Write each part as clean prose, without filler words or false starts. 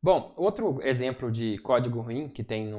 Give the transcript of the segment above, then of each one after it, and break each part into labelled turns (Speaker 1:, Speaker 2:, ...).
Speaker 1: Bom, outro exemplo de código ruim que tem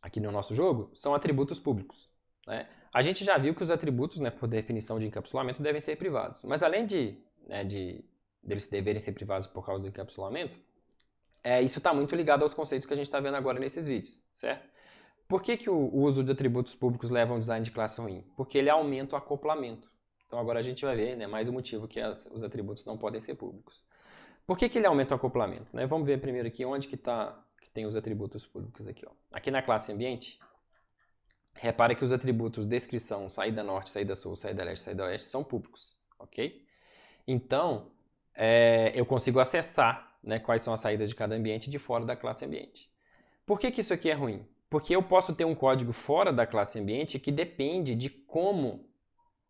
Speaker 1: aqui no nosso jogo são atributos públicos, né? A gente já viu que os atributos, né, por definição de encapsulamento, devem ser privados. Mas além deles deverem ser privados por causa do encapsulamento, isso está muito ligado aos conceitos que a gente está vendo agora nesses vídeos, certo? Por que o uso de atributos públicos leva a um design de classe ruim? Porque ele aumenta o acoplamento. Então agora a gente vai ver, né, mais um motivo que os atributos não podem ser públicos. Por que ele aumenta o acoplamento? Né? Vamos ver primeiro aqui onde que tem os atributos públicos aqui. Ó. Aqui na classe ambiente, repara que os atributos descrição, saída norte, saída sul, saída leste, saída oeste são públicos, ok? Então, eu consigo acessar, né, quais são as saídas de cada ambiente de fora da classe ambiente. Por que isso aqui é ruim? Porque eu posso ter um código fora da classe ambiente que depende de como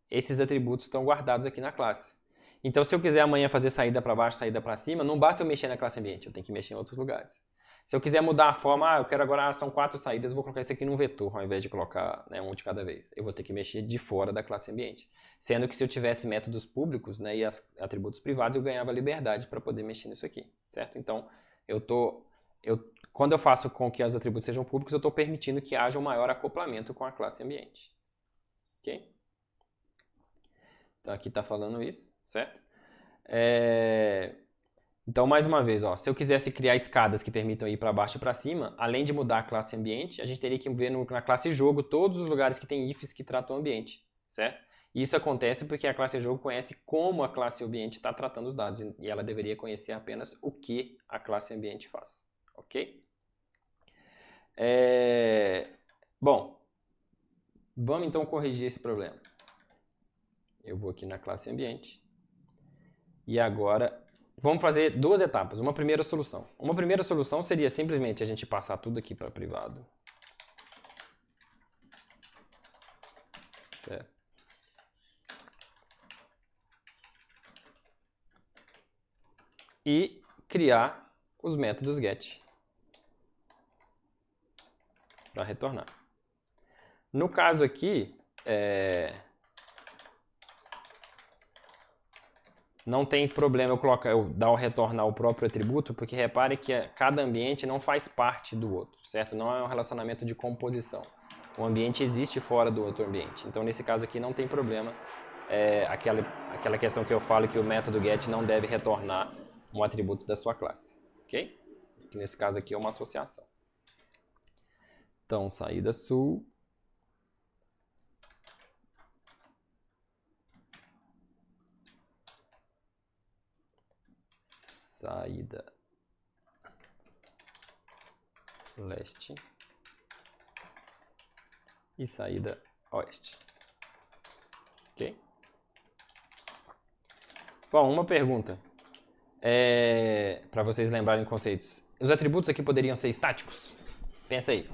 Speaker 1: esses atributos estão guardados aqui na classe. Então, se eu quiser amanhã fazer saída para baixo, saída para cima, não basta eu mexer na classe ambiente, eu tenho que mexer em outros lugares. Se eu quiser mudar a forma, eu quero agora, são 4 saídas, vou colocar isso aqui num vetor, ao invés de colocar, né, um de cada vez. Eu vou ter que mexer de fora da classe ambiente. Sendo que se eu tivesse métodos públicos, né, e atributos privados, eu ganhava liberdade para poder mexer nisso aqui, certo? Então, quando eu faço com que os atributos sejam públicos, eu estou permitindo que haja um maior acoplamento com a classe ambiente. Ok? Então, aqui está falando isso, certo? Então, mais uma vez, ó, se eu quisesse criar escadas que permitam ir para baixo e para cima, além de mudar a classe ambiente, a gente teria que ver na classe jogo todos os lugares que tem ifs que tratam o ambiente, certo? E isso acontece porque a classe jogo conhece como a classe ambiente está tratando os dados e ela deveria conhecer apenas o que a classe ambiente faz, ok? Bom, vamos então corrigir esse problema. Eu vou aqui na classe ambiente e agora vamos fazer 2 etapas. Uma primeira solução. Uma primeira solução seria simplesmente a gente passar tudo aqui para privado. Certo. E criar os métodos get para retornar. No caso aqui, não tem problema eu dar o retornar o próprio atributo, porque repare que cada ambiente não faz parte do outro, certo? Não é um relacionamento de composição. O ambiente existe fora do outro ambiente. Então, nesse caso aqui, não tem problema. Aquela questão que eu falo que o método get não deve retornar um atributo da sua classe, ok? Que nesse caso aqui é uma associação. Então, saída sul. Saída leste e saída oeste. Ok? Bom, uma pergunta. Para vocês lembrarem conceitos. Os atributos aqui poderiam ser estáticos? Pensa aí.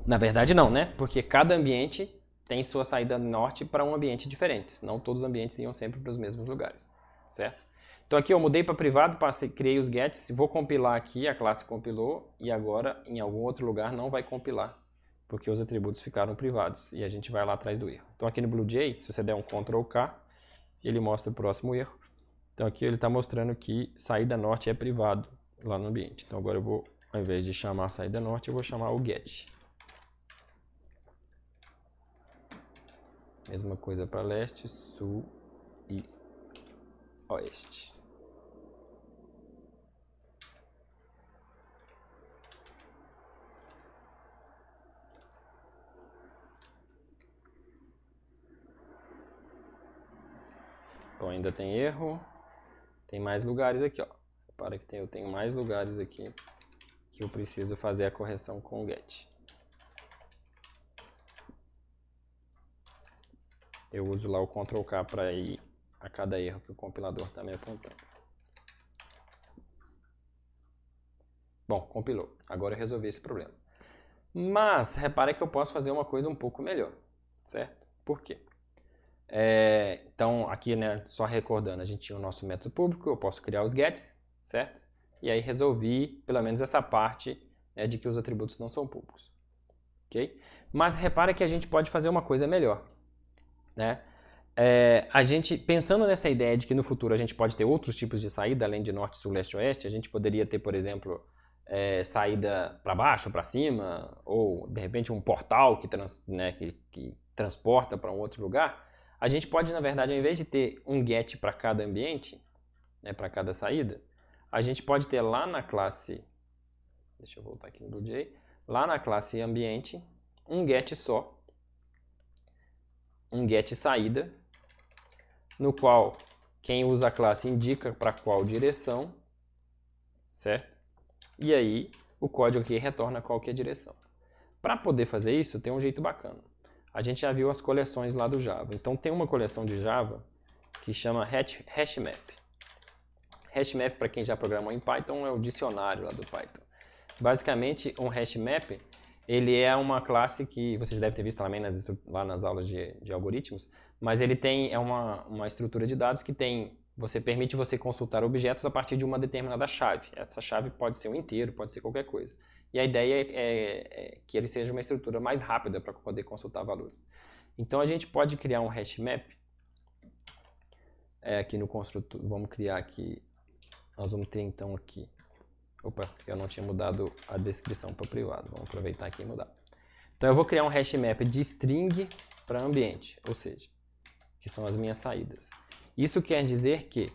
Speaker 1: Na verdade não, né? Porque cada ambiente tem sua saída norte para um ambiente diferente. Não todos os ambientes iam sempre para os mesmos lugares, certo? Então aqui eu mudei para privado, criei os gets, vou compilar aqui, a classe compilou, e agora em algum outro lugar não vai compilar, porque os atributos ficaram privados, e a gente vai lá atrás do erro. Então aqui no BlueJ, se você der um Ctrl K, ele mostra o próximo erro. Então aqui ele está mostrando que saída norte é privado lá no ambiente. Então agora eu vou, ao invés de chamar saída norte, eu vou chamar o get. Mesma coisa para leste, sul e oeste. Então ainda tem erro. Tem mais lugares aqui, ó. Repara que eu tenho mais lugares aqui que eu preciso fazer a correção com o get. Eu uso lá o Ctrl K para ir a cada erro que o compilador está me apontando. Bom, compilou. Agora eu resolvi esse problema. Mas, repare que eu posso fazer uma coisa um pouco melhor, certo? Por quê? Então, aqui, né, só recordando, a gente tinha o nosso método público, eu posso criar os gets, certo? E aí resolvi, pelo menos, essa parte, né, de que os atributos não são públicos. Ok? Mas repare que a gente pode fazer uma coisa melhor, né? A gente, pensando nessa ideia de que no futuro a gente pode ter outros tipos de saída, além de norte, sul, leste, oeste, a gente poderia ter, por exemplo, saída para baixo, para cima, ou de repente um portal que transporta para um outro lugar. A gente pode, na verdade, ao invés de ter um get para cada ambiente, né, para cada saída, a gente pode ter lá na classe, deixa eu voltar aqui no BlueJ, lá na classe ambiente, um get só, um get saída, no qual quem usa a classe indica para qual direção, certo? E aí o código aqui retorna qual que é a direção. Para poder fazer isso, tem um jeito bacana. A gente já viu as coleções lá do Java. Então tem uma coleção de Java que chama HashMap. HashMap, para quem já programou em Python, é o dicionário lá do Python. Basicamente, um HashMap, ele é uma classe que vocês devem ter visto também lá nas aulas de algoritmos, mas ele é uma estrutura de dados que permite você consultar objetos a partir de uma determinada chave. Essa chave pode ser um inteiro, pode ser qualquer coisa. E a ideia é que ele seja uma estrutura mais rápida para poder consultar valores. Então a gente pode criar um HashMap. Aqui no construtor, vamos criar aqui, nós vamos ter então aqui. Opa, eu não tinha mudado a descrição para privado. Vamos aproveitar aqui e mudar. Então eu vou criar um HashMap de string para ambiente, ou seja, que são as minhas saídas. Isso quer dizer que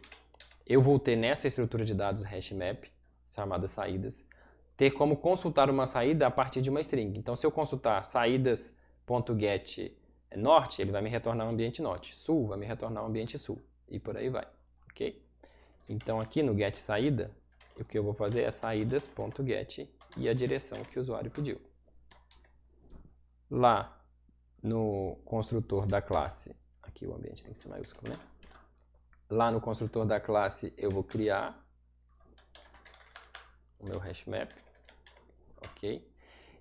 Speaker 1: eu vou ter nessa estrutura de dados HashMap, chamada saídas, ter como consultar uma saída a partir de uma string. Então se eu consultar saídas.get norte, ele vai me retornar um ambiente norte. Sul vai me retornar um ambiente sul. E por aí vai, ok? Então aqui no get saída, o que eu vou fazer é saídas.get e a direção que o usuário pediu. Lá no construtor da classe, aqui o ambiente tem que ser maiúsculo, né? Lá no construtor da classe eu vou criar o meu HashMap, ok?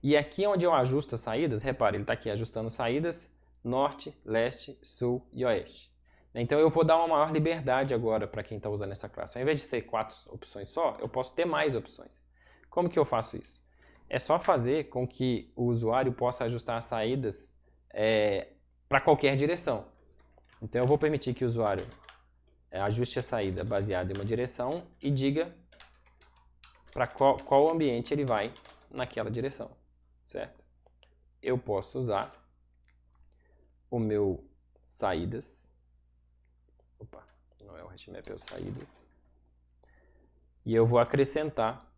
Speaker 1: E aqui onde eu ajusto as saídas, repare, ele está aqui ajustando saídas norte, leste, sul e oeste. Então eu vou dar uma maior liberdade agora para quem está usando essa classe. Ao invés de ser 4 opções só, eu posso ter mais opções. Como que eu faço isso? É só fazer com que o usuário possa ajustar as saídas para qualquer direção. Então eu vou permitir que o usuário ajuste a saída baseada em uma direção e diga para qual ambiente ele vai naquela direção, certo? Eu posso usar o meu saídas. Opa, não é o HashMap, é o saídas. E eu vou acrescentar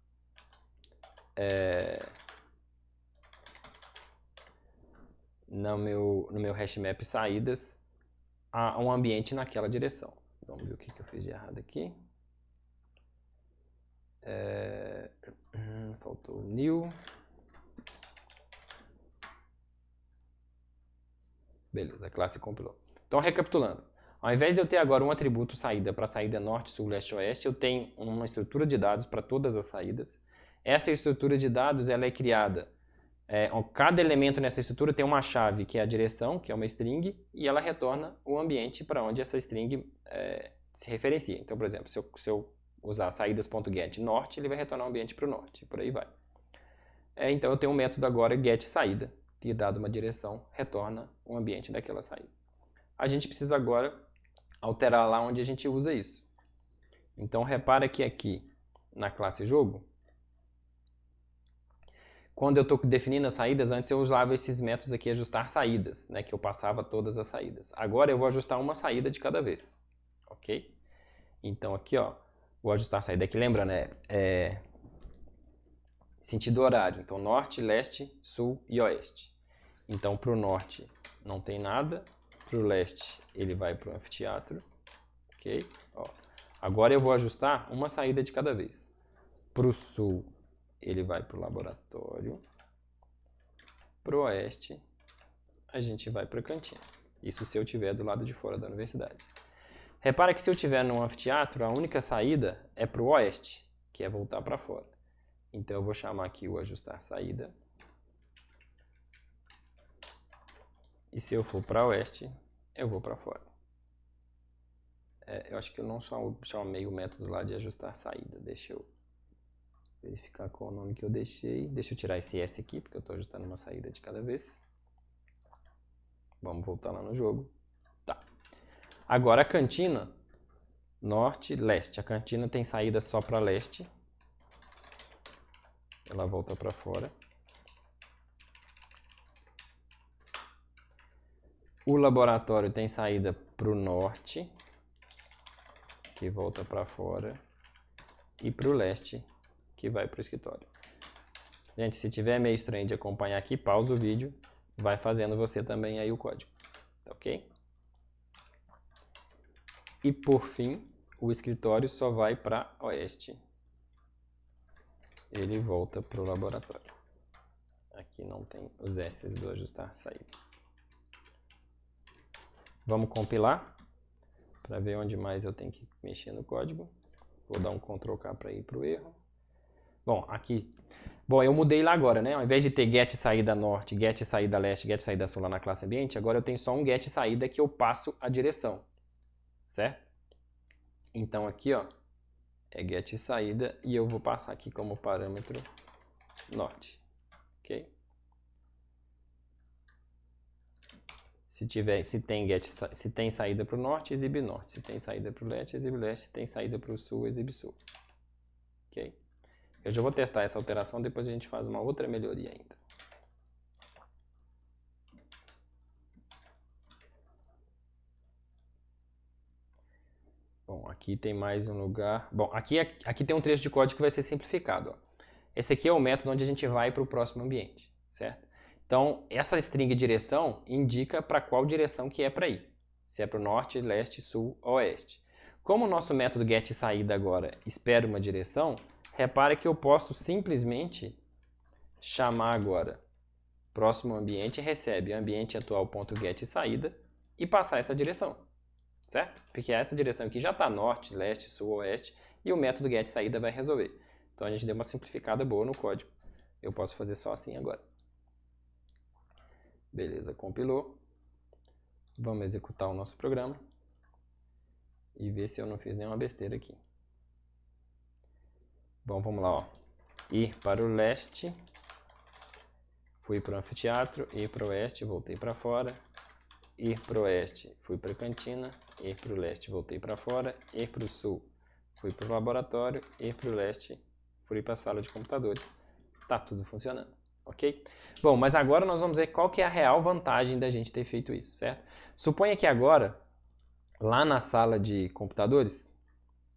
Speaker 1: no meu HashMap saídas a um ambiente naquela direção. Vamos ver o que eu fiz de errado aqui. Faltou new. Beleza, a classe compilou. Então, recapitulando. Ao invés de eu ter agora um atributo saída para saída norte, sul, leste, oeste, eu tenho uma estrutura de dados para todas as saídas. Essa estrutura de dados ela é criada. Cada elemento nessa estrutura tem uma chave que é a direção, que é uma string, e ela retorna o ambiente para onde essa string se referencia. Então, por exemplo, se eu usar saídas.get norte, ele vai retornar o ambiente para o norte, e por aí vai. Então eu tenho um método agora getSaída, que dado uma direção, retorna o ambiente daquela saída. A gente precisa agora alterar lá onde a gente usa isso. Então repara que aqui na classe jogo, quando eu estou definindo as saídas, antes eu usava esses métodos aqui, ajustar saídas, né, que eu passava todas as saídas. Agora eu vou ajustar uma saída de cada vez, ok? Então aqui, ó, vou ajustar a saída aqui, lembra, né, sentido horário, então norte, leste, sul e oeste. Então para o norte não tem nada, para o leste ele vai para o anfiteatro, ok? Ó. Agora eu vou ajustar uma saída de cada vez. Para o sul ele vai para o laboratório, para o oeste a gente vai para a cantina. Isso se eu estiver do lado de fora da universidade. Repara que se eu estiver no anfiteatro, a única saída é para o oeste, que é voltar para fora. Então eu vou chamar aqui o ajustar saída. E se eu for para oeste, eu vou para fora. Eu acho que eu não chamei o método lá de ajustar saída. Deixa eu verificar qual o nome que eu deixei. Deixa eu tirar esse S aqui, porque eu estou ajustando uma saída de cada vez. Vamos voltar lá no jogo. Tá. Agora a cantina, norte, leste. A cantina tem saída só para leste. Ela volta para fora. O laboratório tem saída para o norte, que volta para fora, e para o leste, que vai para o escritório. Gente, se tiver meio estranho de acompanhar aqui, pausa o vídeo, vai fazendo você também aí o código, tá ok? E por fim, o escritório só vai para oeste. Ele volta para o laboratório. Aqui não tem os S's do ajustar saídas. Vamos compilar para ver onde mais eu tenho que mexer no código. Vou dar um Ctrl K para ir para o erro. Bom, aqui. Bom, eu mudei lá agora, né? Ao invés de ter get saída norte, get saída leste, get saída sul lá na classe ambiente, agora eu tenho só um get saída que eu passo a direção, certo? Então aqui, ó, é get saída e eu vou passar aqui como parâmetro norte, ok? Se tem saída para o norte, exibe norte. Se tem saída para o leste, exibe leste. Se tem saída para o sul, exibe sul. Ok? Eu já vou testar essa alteração, depois a gente faz uma outra melhoria ainda. Bom, aqui tem mais um lugar. Bom, aqui tem um trecho de código que vai ser simplificado. Ó. Esse aqui é o método onde a gente vai para o próximo ambiente, certo? Então, essa string direção indica para qual direção que é para ir. Se é para o norte, leste, sul ou oeste. Como o nosso método getSaída agora espera uma direção, repara que eu posso simplesmente chamar agora próximo ambiente recebe ambiente atual.getSaída e passar essa direção, certo? Porque essa direção aqui já está norte, leste, sul, oeste e o método getSaída vai resolver. Então a gente deu uma simplificada boa no código. Eu posso fazer só assim agora. Beleza, compilou. Vamos executar o nosso programa e ver se eu não fiz nenhuma besteira aqui. Bom, vamos lá, ó. Ir para o leste, fui para o anfiteatro, ir para o oeste, voltei para fora, ir para o oeste, fui para a cantina, ir para o leste, voltei para fora, ir para o sul, fui para o laboratório, ir para o leste, fui para a sala de computadores. Tá tudo funcionando, ok? Bom, mas agora nós vamos ver qual que é a real vantagem da gente ter feito isso, certo? Suponha que agora, lá na sala de computadores,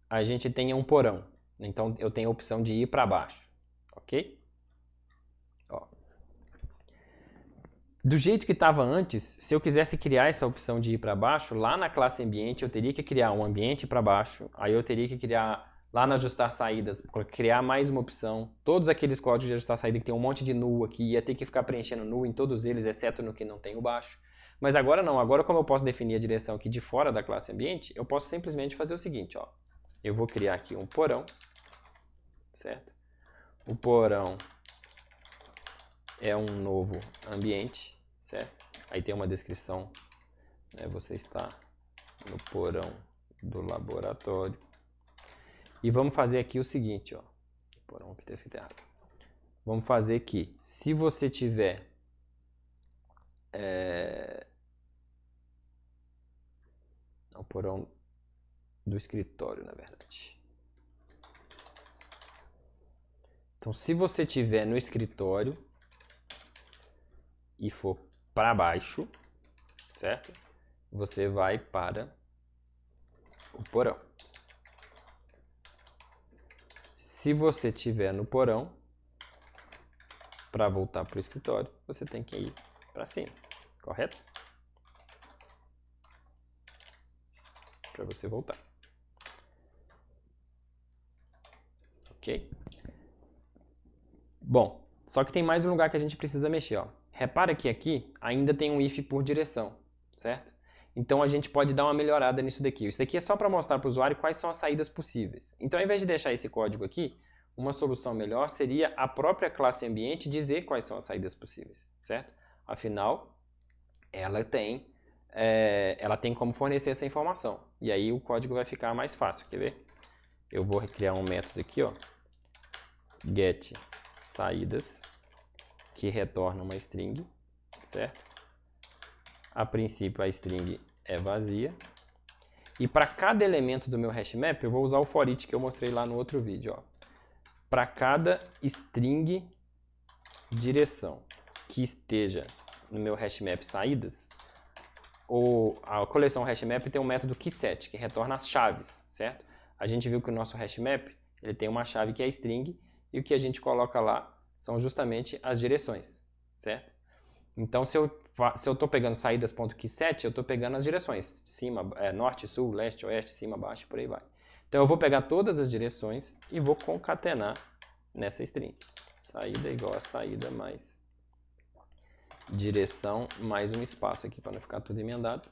Speaker 1: a gente tenha um porão. Então eu tenho a opção de ir para baixo, ok? Ó. Do jeito que estava antes, se eu quisesse criar essa opção de ir para baixo, lá na classe ambiente eu teria que criar um ambiente para baixo, aí eu teria que criar lá no ajustar saídas, criar mais uma opção, todos aqueles códigos de ajustar saída que tem um monte de null aqui, ia ter que ficar preenchendo null em todos eles, exceto no que não tem o baixo. Mas agora não, agora como eu posso definir a direção aqui de fora da classe ambiente, eu posso simplesmente fazer o seguinte, ó. Eu vou criar aqui um porão, certo? O porão é um novo ambiente, certo? Aí tem uma descrição, né? Você está no porão do laboratório. E vamos fazer aqui o seguinte, ó. Porão aqui está escrito errado. Vamos fazer que, se você tiver o porão do escritório, na verdade. Então, se você tiver no escritório e for para baixo, certo? Você vai para o porão. Se você estiver no porão, para voltar para o escritório, você tem que ir para cima, correto? Para você voltar. Ok? Bom, só que tem mais um lugar que a gente precisa mexer, ó. Repara que aqui ainda tem um if por direção, certo? Então a gente pode dar uma melhorada nisso daqui. Isso daqui é só para mostrar para o usuário quais são as saídas possíveis. Então, ao invés de deixar esse código aqui, uma solução melhor seria a própria classe ambiente dizer quais são as saídas possíveis, certo? Afinal, ela tem como fornecer essa informação. E aí o código vai ficar mais fácil, quer ver? Eu vou criar um método aqui, ó, get saídas, que retorna uma string, certo? A princípio a string é vazia E para cada elemento do meu hashmap, eu vou usar o for each que eu mostrei lá no outro vídeo. Para cada string direção que esteja no meu hashmap saídas, a coleção hashmap tem um método keyset, que retorna as chaves, certo? A gente viu que o nosso hashmap ele tem uma chave que é string, e o que a gente coloca lá são justamente as direções, certo? Então, se eu estou pegando saídas.keyset, eu estou pegando as direções, cima, norte, sul, leste, oeste, cima, baixo, por aí vai. Então, eu vou pegar todas as direções e vou concatenar nessa string. Saída igual a saída mais direção, mais um espaço aqui para não ficar tudo emendado.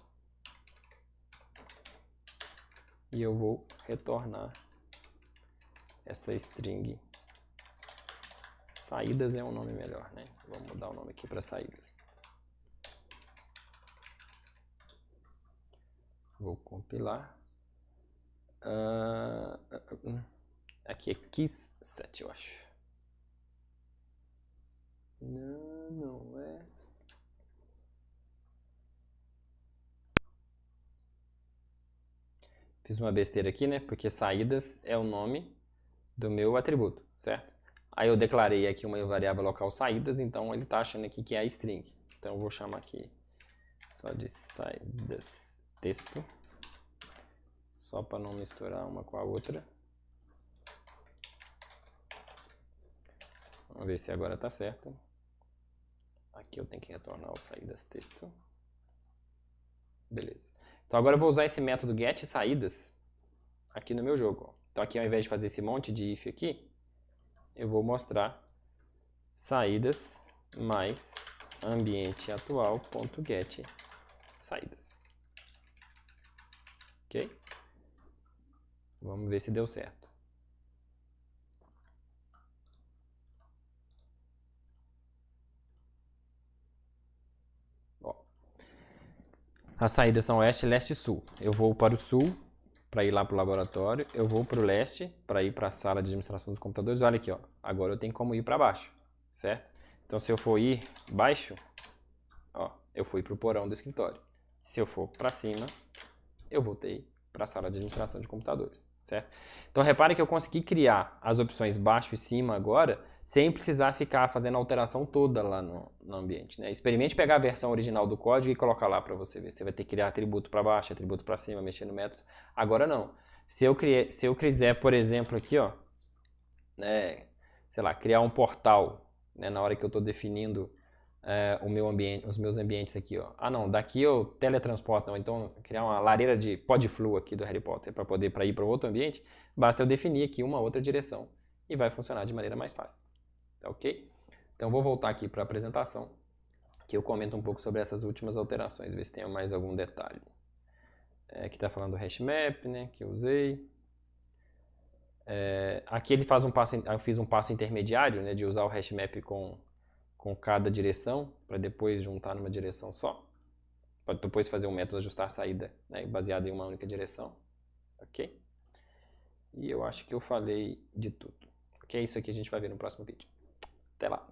Speaker 1: E eu vou retornar essa string. Saídas é um nome melhor, né? Vou mudar o nome aqui para saídas. Vou compilar. Aqui é keys7, eu acho. Não é. Fiz uma besteira aqui, né? Porque saídas é o nome do meu atributo, certo? Aí eu declarei aqui uma variável local saídas, então ele está achando aqui que é a string. Então eu vou chamar aqui só de saídas texto, só para não misturar uma com a outra. Vamos ver se agora está certo. Aqui eu tenho que retornar o saídas texto. Beleza. Então agora eu vou usar esse método getSaídas aqui no meu jogo. Então aqui ao invés de fazer esse monte de if aqui, eu vou mostrar saídas mais ambiente atual.get saídas. Ok? Vamos ver se deu certo. Ó, as saídas são oeste, leste e sul. Eu vou para o sul para ir lá para o laboratório. Eu vou para o leste para ir para a sala de administração dos computadores. Olha aqui, ó. Agora eu tenho como ir para baixo, certo? Então se eu for ir baixo, ó, eu fui para o porão do escritório. Se eu for para cima, eu voltei para a sala de administração de computadores, certo? Então repare que eu consegui criar as opções baixo e cima agora, sem precisar ficar fazendo a alteração toda lá no ambiente, né? Experimente pegar a versão original do código e colocar lá para você ver. Você vai ter que criar atributo para baixo, atributo para cima, mexer no método. Agora não. Se eu quiser, por exemplo, aqui, ó, né, sei lá, criar um portal, né, na hora que eu estou definindo os meus ambientes aqui, ó. Ah, não, daqui eu teletransporto, não, então criar uma lareira de Podflu aqui do Harry Potter para poder ir para outro ambiente, basta eu definir aqui uma outra direção e vai funcionar de maneira mais fácil. Tá ok? Então vou voltar aqui para a apresentação, que eu comento um pouco sobre essas últimas alterações, ver se tem mais algum detalhe. Aqui está falando do hashmap, né, que eu usei. Aqui ele faz eu fiz um passo intermediário, né, de usar o hashmap com cada direção, para depois juntar numa direção só. Para depois fazer um método ajustar a saída, né, baseado em uma única direção. Ok? E eu acho que eu falei de tudo. Ok? Isso aqui a gente vai ver no próximo vídeo. Até lá!